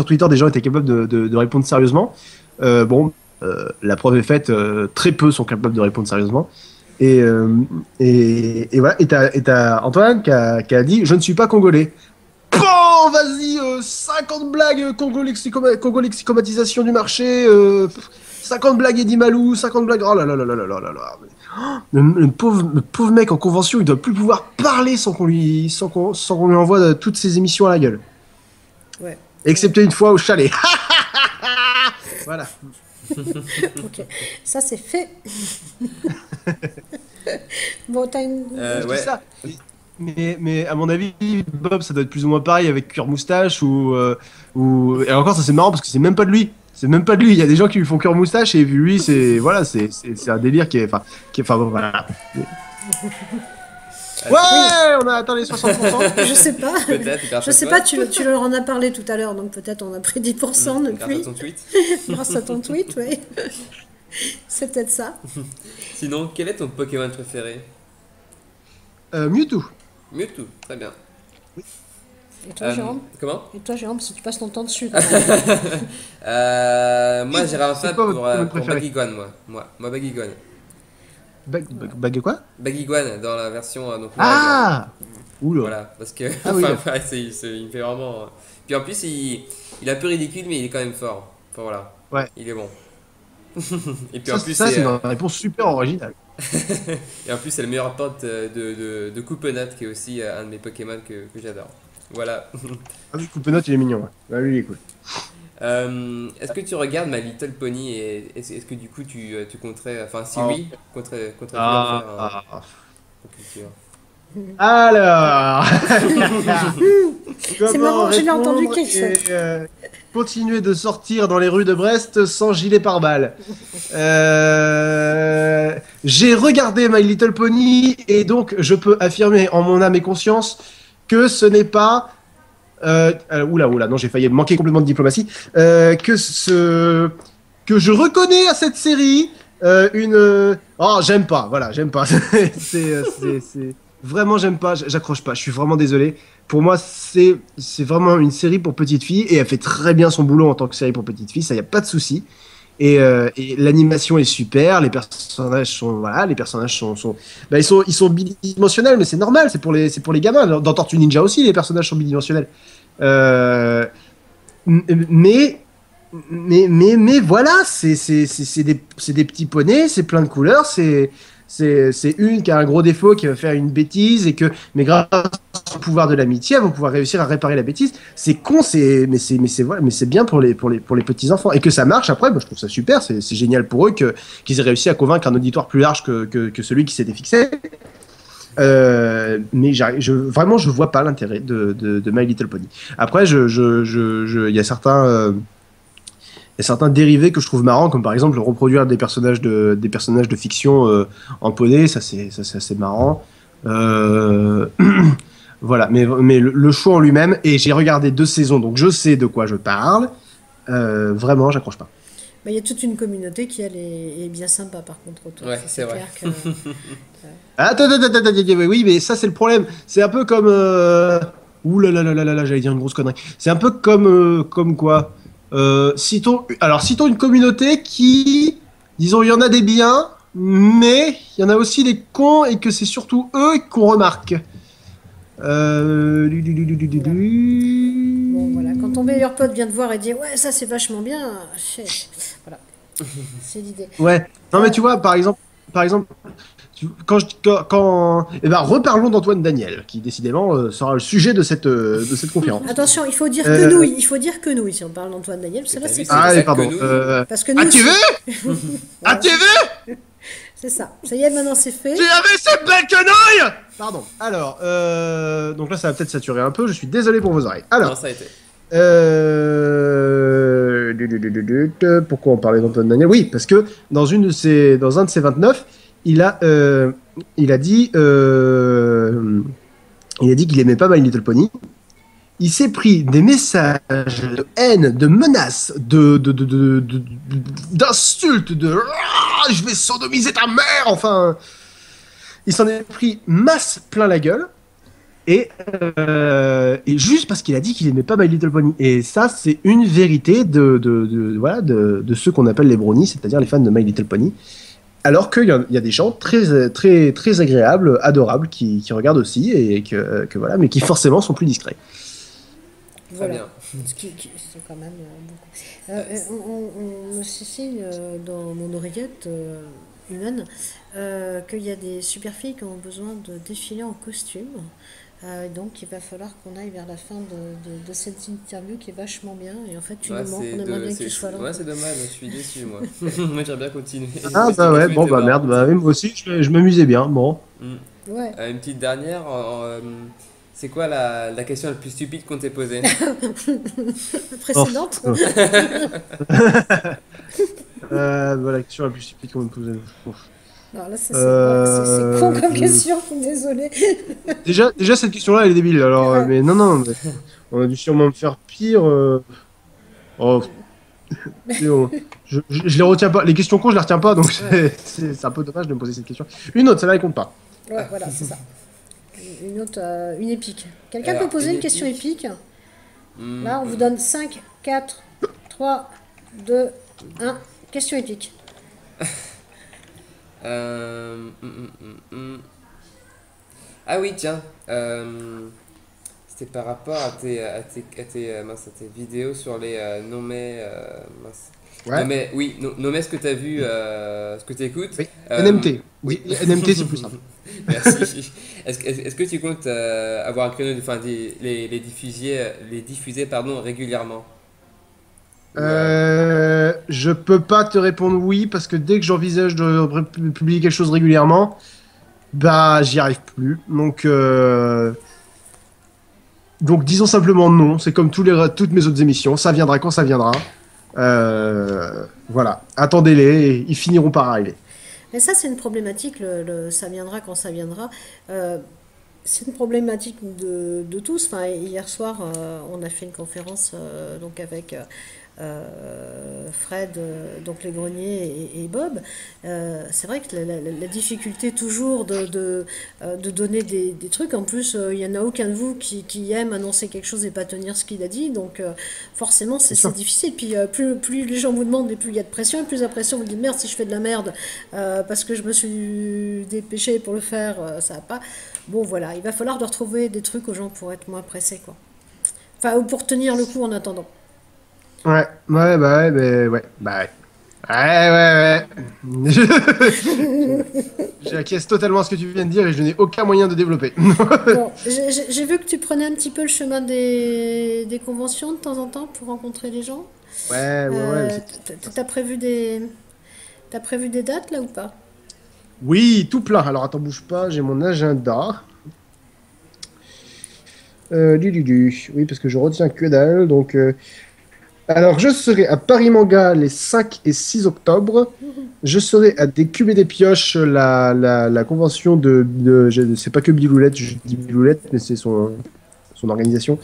Twitter des gens étaient capables de répondre sérieusement. La preuve est faite, très peu sont capables de répondre sérieusement. Et voilà. Et t'as Antoine qui a dit, je ne suis pas congolais. Bon, vas-y, 50 blagues Congo-lexicomatisation du marché, 50 blagues Eddie Malou, 50 blagues. Oh là là là là là là là là. Le pauvre mec en convention, il doit plus pouvoir parler sans qu'on lui envoie toutes ses émissions à la gueule. Ouais. Excepté une fois au chalet. Voilà. Ok, ça c'est fait. Bon, t'as une. Je dis Ouais. ça. Mais à mon avis, Bob, ça doit être plus ou moins pareil avec Cuir Moustache ou. Et encore, ça c'est marrant parce que c'est même pas de lui. C'est même pas de lui. Il y a des gens qui lui font Cuir Moustache et lui, c'est voilà, c'est un délire enfin bon, voilà. Ouais, on a atteint les 60%. Je sais pas. Peut-être, grâce Je à sais toi. pas, tu leur en as parlé tout à l'heure, donc peut-être on a pris 10% Grâce à depuis. ton tweet. Grâce à ton tweet, oui. C'est peut-être ça. Sinon, quel est ton Pokémon préféré? Mewtwo. Mewtwo, très bien. Et toi, Jérôme? Comment? Et toi, Jérôme, si tu passes ton temps dessus. Moi, j'irais un C'est fan quoi votre pour Pokémon préféré? Baguigone, moi Baguigone. Bague quoi? Baguigone dans la version donc live. Ah! Oula. Voilà, parce que Ah oui. enfin, ouais, il me fait vraiment. Puis en plus, il est un peu ridicule, mais il est quand même fort. Enfin voilà, Ouais. il est bon. Et puis en plus, Ça c'est c'est une réponse super originale. et en plus, c'est le meilleur pote de Coupenat, qui est aussi un de mes Pokémon que j'adore. Voilà. Ah oui, Coupenot, il est mignon. Ouais. Ouais, lui, il est cool. Est-ce que tu regardes My Little Pony et est-ce que du coup tu compterais, enfin si Oh. oui, compterais-tu en faire un Ah. en culture? Alors, C'est comment marrant, je l'ai entendu répondre quelque et chose. continuer de sortir dans les rues de Brest sans gilet pare-balles. J'ai regardé My Little Pony et donc je peux affirmer en mon âme et conscience que ce n'est pas oula, non, j'ai failli manquer complètement de diplomatie. Que je reconnais à cette série oh, j'aime pas, voilà, j'aime pas. Vraiment, j'aime pas, j'accroche pas, je suis vraiment désolé. Pour moi, c'est vraiment une série pour petites filles et elle fait très bien son boulot en tant que série pour petites filles, ça y a pas de souci. Et l'animation est super, les personnages sont voilà, les personnages bah, ils sont bidimensionnels, mais c'est normal, c'est pour les gamins. Dans Tortue Ninja aussi, les personnages sont bidimensionnels. Euh, mais, mais voilà, c'est des petits poneys, c'est plein de couleurs, c'est une qui a un gros défaut, qui va faire une bêtise, mais grâce au pouvoir de l'amitié, elles vont pouvoir réussir à réparer la bêtise. C'est con, voilà, mais c'est bien pour les petits enfants. Et que ça marche après, moi, je trouve ça super, c'est génial pour eux qu'ils aient réussi à convaincre un auditoire plus large que celui qui s'était fixé. Mais vraiment, je vois pas l'intérêt de My Little Pony. Après, il y a certains dérivés que je trouve marrants, comme par exemple reproduire des personnages de fiction en poney, ça c'est assez marrant. Euh, voilà, mais le show en lui-même, et j'ai regardé 2 saisons, donc je sais de quoi je parle. Vraiment, j'accroche pas. Bah, il y a toute une communauté qui, elle, est bien sympa, par contre, autour. Ouais, Ça, c'est c'est vrai. clair que... Attends, oui, mais ça c'est le problème. C'est un peu comme. Ouh là, j'allais dire une grosse connerie. C'est un peu comme quoi. Citons une communauté qui, disons, il y en a des biens, mais il y en a aussi des cons et que c'est surtout eux qu'on remarque. Du- du- du- du- du- du- Oula. Bon, voilà. du- Quand ton meilleur pote vient te voir et dit ouais, ça c'est vachement bien, voilà, c'est l'idée. Ouais. Non mais Euh, tu vois, par exemple, eh ben, reparlons d'Antoine Daniel, qui décidément sera le sujet de cette conférence. Attention, il faut dire que Euh, nous, il faut dire que nous, si on parle d'Antoine Daniel, parce que Et là t'as c'est vu, cool. c'est pour Ah, ça oui, que pardon. nous, Parce que nous As-tu aussi. vu? Voilà, As-tu vu? c'est ça. Ça y est, maintenant c'est fait. Tu avais cette belle quenouille? Pardon. Alors, donc là, ça va peut-être saturer un peu. Je suis désolé pour vos oreilles. non, Alors, ça a été. pourquoi on parlait d'Antoine Daniel? Oui, parce que dans un de ses 29, il a, euh, il a dit, euh, il a dit qu'il aimait pas My Little Pony. Il s'est pris des messages de haine, de menaces, d'insultes, je vais sodomiser ta mère, enfin, il s'en est pris masse plein la gueule. Et juste parce qu'il a dit qu'il aimait pas My Little Pony. Et ça, c'est une vérité voilà, de ceux qu'on appelle les brownies, c'est-à-dire les fans de My Little Pony. Alors il y a des gens très agréables, adorables, qui regardent aussi, et que voilà, mais qui forcément sont plus discrets. Très Voilà. bien. C'est quand même beaucoup. On me signe dans mon oreillette humaine qu'il y a des super filles qui ont besoin de défiler en costume. Donc il va falloir qu'on aille vers la fin de cette interview qui est vachement bien. Et en fait, tu Ouais, nous manques, on aimerait bien que tu sois là. ouais, c'est dommage, je suis déçu, moi. Moi, j'aimerais bien continuer. Ah bah ouais, bon bah merde, bah oui, moi aussi, je m'amusais bien, bon. Ouais. Une petite dernière. C'est quoi la question la plus stupide qu'on t'ait posée? Précédente. Voilà, la question la plus stupide qu'on me posait. Alors là, c'est con comme question, désolé. Déjà, cette question-là, elle est débile. Alors, Ouais. mais non, mais on a dû sûrement me faire pire. Oh, je les retiens pas. Les questions cons, je les retiens pas, donc c'est un peu dommage de me poser cette question. Une autre, celle-là, elle compte pas. Ouais, voilà, c'est ça. Une autre, une épique. Quelqu'un Alors, peut poser une une question épique. épique? Là, on vous donne 5, 4, 3, 2, 1. Question épique. Ah oui, tiens. C'était par rapport à tes vidéos sur les nommés. Mince. Ouais. Nommés, oui, nommés ce que tu as vu, ce que tu écoutes. Oui. NMT. Oui. NMT, c'est plus simple. Merci. Est-ce que tu comptes avoir un créneau, enfin, les diffuser pardon, régulièrement? Ou, Je peux pas te répondre oui, parce que dès que j'envisage de publier quelque chose régulièrement, bah j'y arrive plus. Donc disons simplement non, c'est comme toutes mes autres émissions, ça viendra quand ça viendra. Voilà, attendez-les, ils finiront par arriver. Mais ça, c'est une problématique, ça viendra quand ça viendra. Euh, c'est une problématique de tous. Enfin, hier soir, on a fait une conférence donc avec Fred, donc les greniers et Bob. C'est vrai que la difficulté toujours de donner des trucs. En plus, il n'y en a aucun de vous qui aime annoncer quelque chose et pas tenir ce qu'il a dit. Donc, forcément, C'est c'est sûr. difficile. Puis, plus les gens vous demandent et plus il y a de pression. Et plus la pression, vous dites merde, si je fais de la merde parce que je me suis dépêché pour le faire, ça va pas. Bon, voilà, il va falloir de retrouver des trucs aux gens pour être moins pressés, quoi. Enfin, ou pour tenir le coup en attendant. Ouais, ouais, bah ouais, bah ouais. Ouais, ouais, ouais. J'acquiesce totalement à ce que tu viens de dire et je n'ai aucun moyen de développer. Bon, j'ai vu que tu prenais un petit peu le chemin des conventions de temps en temps pour rencontrer les gens. Ouais, ouais, ouais. Euh, t'as prévu t'as prévu des dates là ou pas? Oui, tout plein. Alors attends, bouge pas, j'ai mon agenda. Oui, parce que je retiens que dalle. Alors, je serai à Paris Manga les 5 et 6 octobre. Je serai à des Cubes et des Pioches, la convention c'est pas que Biloulette, je dis Biloulette, mais c'est son organisation.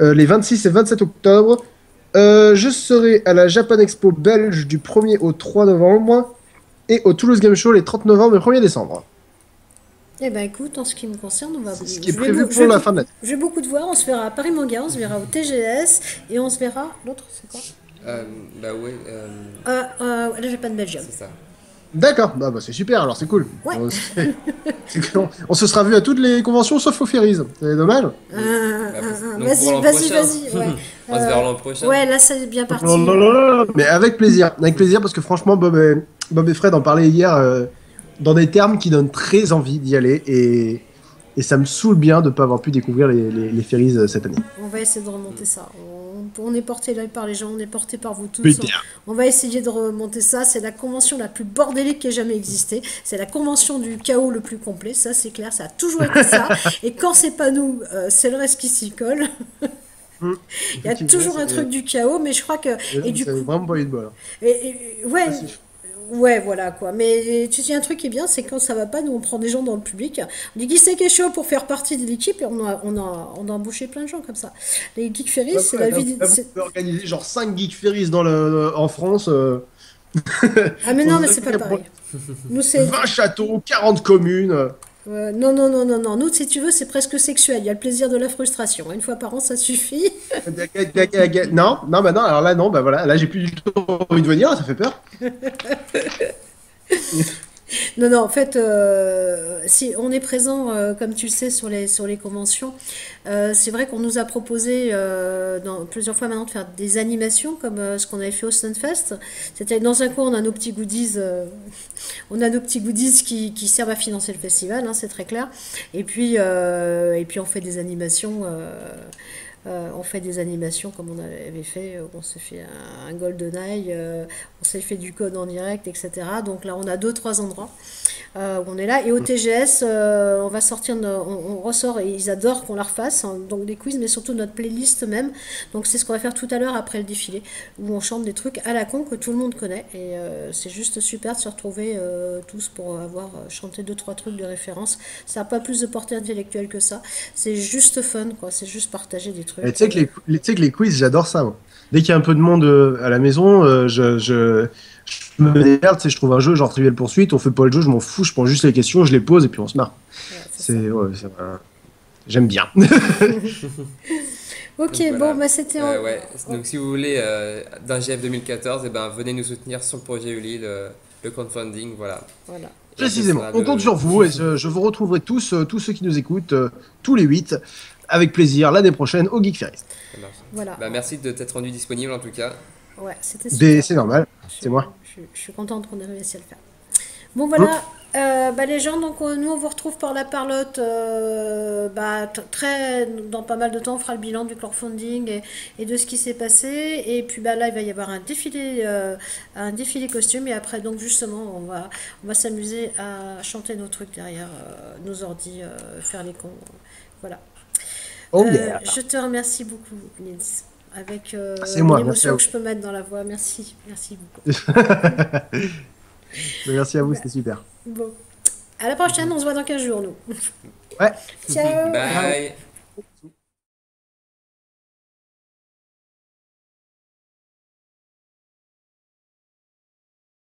Les 26 et 27 octobre. Je serai à la Japan Expo belge du 1er au 3 novembre et au Toulouse Game Show les 30 novembre et 1er décembre. Eh ben écoute, en ce qui me concerne, C'est ce qui est prévu pour la fin de l'année. je vais beaucoup te voir. On se verra à Paris Manga, on se verra au TGS et on se verra. L'autre, c'est quoi? euh, bah ouais, La Japan Belgium. c'est ça. D'accord, bah, c'est super, alors c'est cool. Ouais. On se sera vu à toutes les conventions sauf au Ferries. C'est dommage. Oui. Bah, donc pour Vas-y, l'an vas-y, prochain, vas-y. Ouais. on se verra l'an prochain. Ouais, là, c'est bien parti. Non, non, non, non, non. Mais avec plaisir, parce que franchement, Bob et Fred en parlaient hier dans des termes qui donnent très envie d'y aller, et ça me saoule bien de ne pas avoir pu découvrir les Ferries cette année. On va essayer de remonter ça. On est porté là par les gens, on est porté par vous tous. Putain. On va essayer de remonter ça. C'est la convention la plus bordélique qui ait jamais existé. C'est la convention du chaos le plus complet. Ça, c'est clair. Ça a toujours été ça. Et quand c'est pas nous, c'est le reste qui s'y colle. Il y a toujours un truc du chaos, mais je crois que. Et du C'est coup. vraiment pas eu de bol. Ouais. Ah, si. Ouais, voilà quoi. Mais tu sais, un truc qui est bien, c'est quand ça va pas, nous on prend des gens dans le public. On dit qui c'est qui est chaud pour faire partie de l'équipe et on a embauché plein de gens comme ça. Les Geek Ferries, c'est la vie. Là, vous pouvez organiser genre 5 Geek Ferries en France. Ah, mais On non, mais a c'est pas fait pareil. Nous, c'est. 20 châteaux, 40 communes. Non, non, non, non, non. Nous, si tu veux, c'est presque sexuel. Il y a le plaisir de la frustration. Une fois par an, ça suffit. Non, non, bah non, alors là, non, bah voilà, là j'ai plus du tout envie de venir, ça fait peur. Non, non, en fait, si on est présent, comme tu le sais, sur les conventions, c'est vrai qu'on nous a proposé plusieurs fois maintenant de faire des animations comme ce qu'on avait fait au Stunfest. C'était dans un coin, on a nos petits goodies qui servent à financer le festival, hein, c'est très clair. Et puis on fait des animations. On fait des animations comme on avait fait, on s'est fait un GoldenEye, on s'est fait du code en direct, etc. Donc là, on a deux, trois endroits où on est là. Et au TGS, on va sortir, on ressort, et ils adorent qu'on la refasse, hein, donc des quiz, mais surtout notre playlist même. Donc c'est ce qu'on va faire tout à l'heure après le défilé, où on chante des trucs à la con que tout le monde connaît. Et c'est juste super de se retrouver tous pour avoir chanté deux, trois trucs de référence. Ça n'a pas plus de portée intellectuelle que ça. C'est juste fun, quoi. C'est juste partager des trucs. Et tu sais que tu sais que les quiz, j'adore ça, moi. Dès qu'il y a un peu de monde à la maison, je me démerde, tu sais, je trouve un jeu genre Trivial Poursuite, on fait pas le jeu, je m'en fous, je prends juste les questions, je les pose et puis on se marre. Ouais, c'est ça. J'aime bien. Ok, Donc voilà. bon, bah c'était Ouais. Donc si vous voulez d'un GF 2014, eh ben, venez nous soutenir sur le projet Uli, le crowdfunding, voilà. Voilà. Et on Précisément. essaiera On compte sur vous et je vous retrouverai tous ceux qui nous écoutent, tous les 8, avec plaisir l'année prochaine au Geek Ferries. Ça marche. Voilà. Bah, merci de t'être rendu disponible en tout cas. Ouais, c'était super. C'est normal, Je, c'est moi. je suis contente qu'on ait réussi à le faire. Bon, voilà. Les gens, donc nous on vous retrouve par la parlotte dans pas mal de temps. On fera le bilan du crowdfunding et de ce qui s'est passé. Et puis là, il va y avoir un défilé costume. Et après, donc justement, on va s'amuser à chanter nos trucs derrière nos ordi, faire les cons. Voilà. Oh yeah. Je te remercie beaucoup, Nils, avec C'est moi, merci à l'émotion vous. que je peux mettre dans la voix. Merci, merci beaucoup. Merci à vous, Bah, c'était super. bon, à la prochaine, on se voit dans 15 jours, nous. Ouais, Ciao! ciao. Bye.